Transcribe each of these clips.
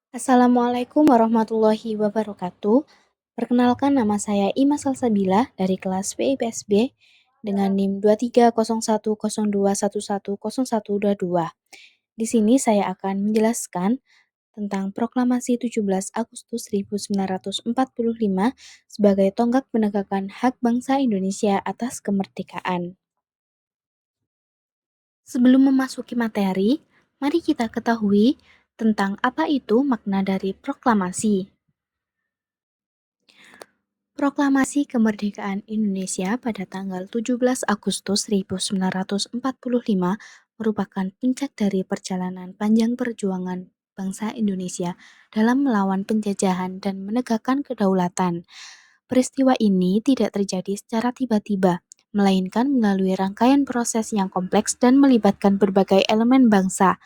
Assalamualaikum warahmatullahi wabarakatuh. Perkenalkan nama saya Ima Salsabila dari kelas PIPSB dengan NIM 230102110122. Di sini saya akan menjelaskan tentang Proklamasi 17 Agustus 1945 sebagai tonggak penegakan hak bangsa Indonesia atas kemerdekaan. Sebelum memasuki materi, mari kita ketahui tentang apa itu makna dari proklamasi. Proklamasi Kemerdekaan Indonesia pada tanggal 17 Agustus 1945 merupakan puncak dari perjalanan panjang perjuangan bangsa Indonesia dalam melawan penjajahan dan menegakkan kedaulatan. Peristiwa ini tidak terjadi secara tiba-tiba, melainkan melalui rangkaian proses yang kompleks dan melibatkan berbagai elemen bangsa.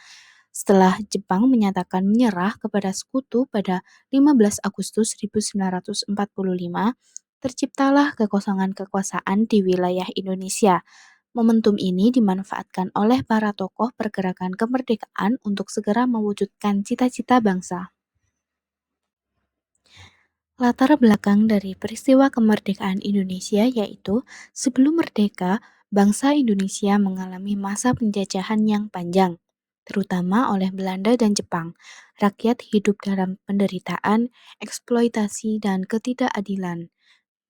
Setelah Jepang menyatakan menyerah kepada sekutu pada 15 Agustus 1945, terciptalah kekosongan kekuasaan di wilayah Indonesia. Momentum ini dimanfaatkan oleh para tokoh pergerakan kemerdekaan untuk segera mewujudkan cita-cita bangsa. Latar belakang dari peristiwa kemerdekaan Indonesia yaitu sebelum merdeka, bangsa Indonesia mengalami masa penjajahan yang panjang, terutama oleh Belanda dan Jepang. Rakyat hidup dalam penderitaan, eksploitasi, dan ketidakadilan.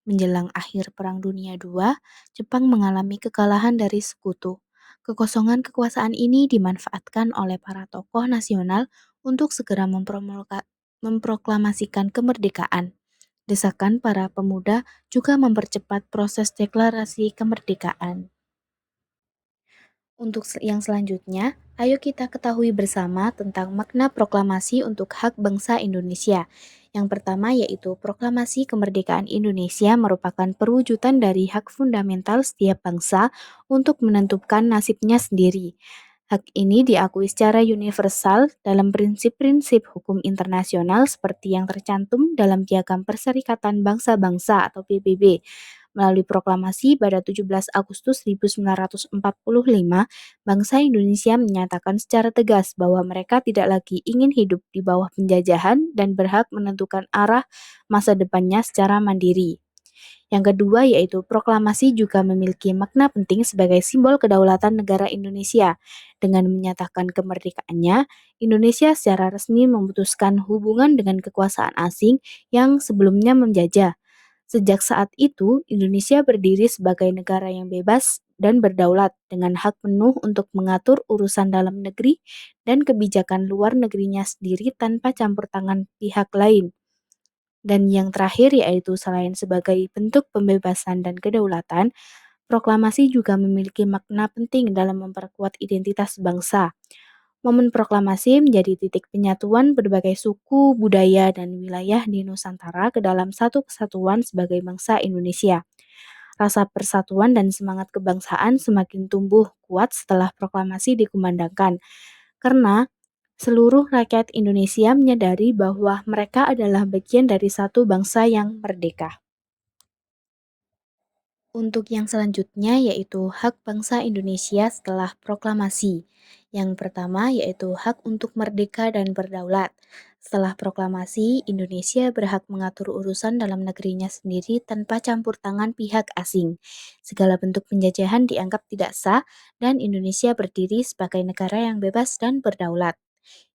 Menjelang akhir Perang Dunia II, Jepang mengalami kekalahan dari sekutu. Kekosongan kekuasaan ini dimanfaatkan oleh para tokoh nasional untuk segera memproklamasikan kemerdekaan. Desakan para pemuda juga mempercepat proses deklarasi kemerdekaan. Untuk yang selanjutnya, ayo kita ketahui bersama tentang makna proklamasi untuk hak bangsa Indonesia. Yang pertama yaitu proklamasi kemerdekaan Indonesia merupakan perwujudan dari hak fundamental setiap bangsa untuk menentukan nasibnya sendiri. Hak ini diakui secara universal dalam prinsip-prinsip hukum internasional seperti yang tercantum dalam Piagam Perserikatan Bangsa-Bangsa atau PBB. Melalui proklamasi pada 17 Agustus 1945, bangsa Indonesia menyatakan secara tegas bahwa mereka tidak lagi ingin hidup di bawah penjajahan dan berhak menentukan arah masa depannya secara mandiri. Yang kedua yaitu proklamasi juga memiliki makna penting sebagai simbol kedaulatan negara Indonesia. Dengan menyatakan kemerdekaannya, Indonesia secara resmi memutuskan hubungan dengan kekuasaan asing yang sebelumnya menjajah. Sejak saat itu, Indonesia berdiri sebagai negara yang bebas dan berdaulat dengan hak penuh untuk mengatur urusan dalam negeri dan kebijakan luar negerinya sendiri tanpa campur tangan pihak lain. Dan yang terakhir yaitu selain sebagai bentuk pembebasan dan kedaulatan, proklamasi juga memiliki makna penting dalam memperkuat identitas bangsa. Momen proklamasi menjadi titik penyatuan berbagai suku, budaya, dan wilayah di Nusantara ke dalam satu kesatuan sebagai bangsa Indonesia. Rasa persatuan dan semangat kebangsaan semakin tumbuh kuat setelah proklamasi dikumandangkan, karena seluruh rakyat Indonesia menyadari bahwa mereka adalah bagian dari satu bangsa yang merdeka. Untuk yang selanjutnya yaitu hak bangsa Indonesia setelah proklamasi. Yang pertama yaitu hak untuk merdeka dan berdaulat. Setelah proklamasi, Indonesia berhak mengatur urusan dalam negerinya sendiri tanpa campur tangan pihak asing. Segala bentuk penjajahan dianggap tidak sah dan Indonesia berdiri sebagai negara yang bebas dan berdaulat.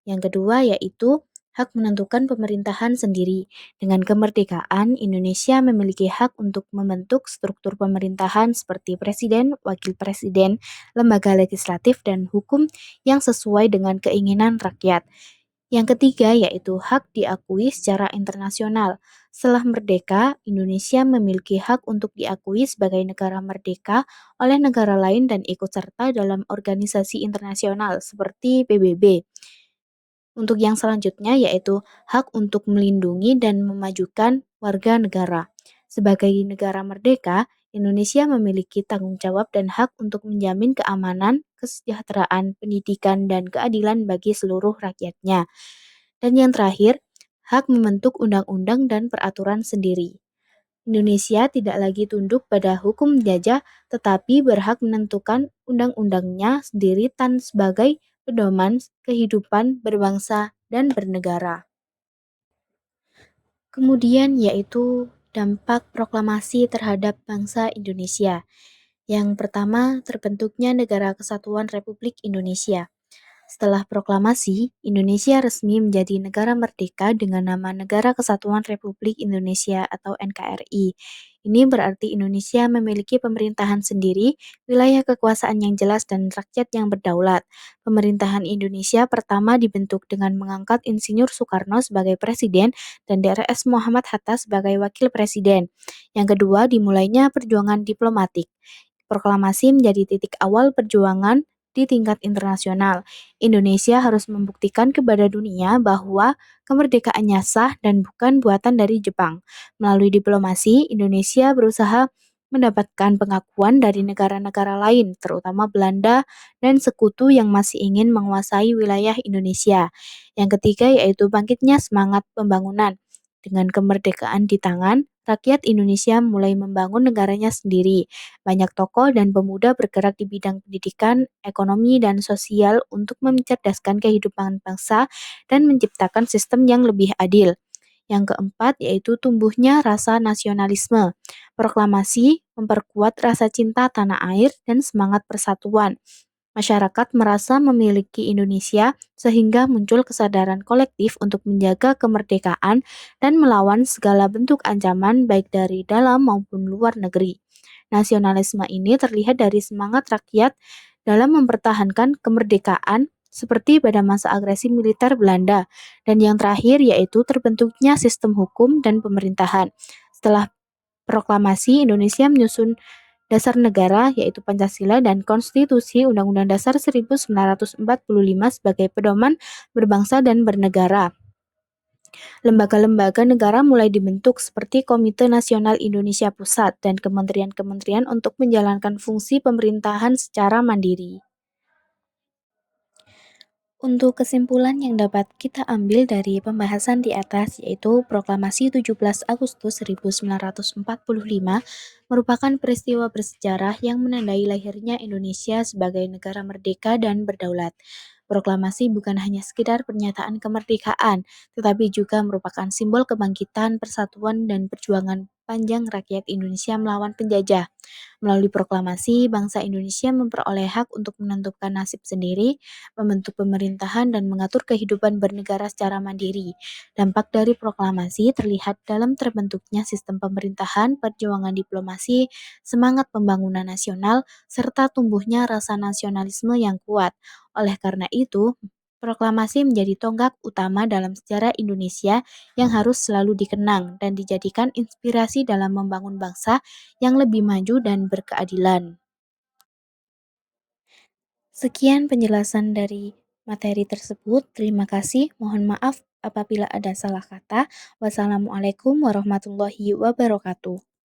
Yang kedua yaitu hak menentukan pemerintahan sendiri. Dengan kemerdekaan, Indonesia memiliki hak untuk membentuk struktur pemerintahan seperti presiden, wakil presiden, lembaga legislatif, dan hukum yang sesuai dengan keinginan rakyat. Yang ketiga yaitu hak diakui secara internasional. Setelah merdeka, Indonesia memiliki hak untuk diakui sebagai negara merdeka oleh negara lain dan ikut serta dalam organisasi internasional seperti PBB. Untuk yang selanjutnya yaitu hak untuk melindungi dan memajukan warga negara. Sebagai negara merdeka, Indonesia memiliki tanggung jawab dan hak untuk menjamin keamanan, kesejahteraan, pendidikan, dan keadilan bagi seluruh rakyatnya. Dan yang terakhir, hak membentuk undang-undang dan peraturan sendiri. Indonesia tidak lagi tunduk pada hukum jajah, tetapi berhak menentukan undang-undangnya sendiri sebagai pedoman kehidupan berbangsa dan bernegara. Kemudian yaitu dampak proklamasi terhadap bangsa Indonesia. Yang pertama, terbentuknya Negara Kesatuan Republik Indonesia. Setelah proklamasi, Indonesia resmi menjadi negara merdeka dengan nama Negara Kesatuan Republik Indonesia atau NKRI. Ini berarti Indonesia memiliki pemerintahan sendiri, wilayah kekuasaan yang jelas dan rakyat yang berdaulat. Pemerintahan Indonesia pertama dibentuk dengan mengangkat Insinyur Soekarno sebagai presiden dan DRS Muhammad Hatta sebagai wakil presiden. Yang kedua, dimulainya perjuangan diplomatik. Proklamasi menjadi titik awal perjuangan di tingkat internasional. Indonesia harus membuktikan kepada dunia bahwa kemerdekaannya sah dan bukan buatan dari Jepang. Melalui diplomasi, Indonesia berusaha mendapatkan pengakuan dari negara-negara lain, terutama Belanda dan sekutu yang masih ingin menguasai wilayah Indonesia. Yang ketiga yaitu bangkitnya semangat pembangunan. Dengan kemerdekaan di tangan, rakyat Indonesia mulai membangun negaranya sendiri. Banyak tokoh dan pemuda bergerak di bidang pendidikan, ekonomi, dan sosial untuk mencerdaskan kehidupan bangsa dan menciptakan sistem yang lebih adil. Yang keempat yaitu tumbuhnya rasa nasionalisme. Proklamasi memperkuat rasa cinta tanah air dan semangat persatuan. Masyarakat merasa memiliki Indonesia sehingga muncul kesadaran kolektif untuk menjaga kemerdekaan dan melawan segala bentuk ancaman baik dari dalam maupun luar negeri. Nasionalisme ini terlihat dari semangat rakyat dalam mempertahankan kemerdekaan seperti pada masa agresi militer Belanda. Dan yang terakhir yaitu terbentuknya sistem hukum dan pemerintahan. Setelah proklamasi, Indonesia menyusun dasar negara yaitu Pancasila dan Konstitusi Undang-Undang Dasar 1945 sebagai pedoman berbangsa dan bernegara. Lembaga-lembaga negara mulai dibentuk seperti Komite Nasional Indonesia Pusat dan kementerian-kementerian untuk menjalankan fungsi pemerintahan secara mandiri. Untuk kesimpulan yang dapat kita ambil dari pembahasan di atas yaitu Proklamasi 17 Agustus 1945 merupakan peristiwa bersejarah yang menandai lahirnya Indonesia sebagai negara merdeka dan berdaulat. Proklamasi bukan hanya sekedar pernyataan kemerdekaan, tetapi juga merupakan simbol kebangkitan, persatuan, dan perjuangan panjang rakyat Indonesia melawan penjajah. Melalui proklamasi, bangsa Indonesia memperoleh hak untuk menentukan nasib sendiri, membentuk pemerintahan, dan mengatur kehidupan bernegara secara mandiri. Dampak dari proklamasi terlihat dalam terbentuknya sistem pemerintahan, perjuangan diplomasi, semangat pembangunan nasional, serta tumbuhnya rasa nasionalisme yang kuat. Oleh karena itu, proklamasi menjadi tonggak utama dalam sejarah Indonesia yang harus selalu dikenang dan dijadikan inspirasi dalam membangun bangsa yang lebih maju dan berkeadilan. Sekian penjelasan dari materi tersebut. Terima kasih. Mohon maaf apabila ada salah kata. Wassalamualaikum warahmatullahi wabarakatuh.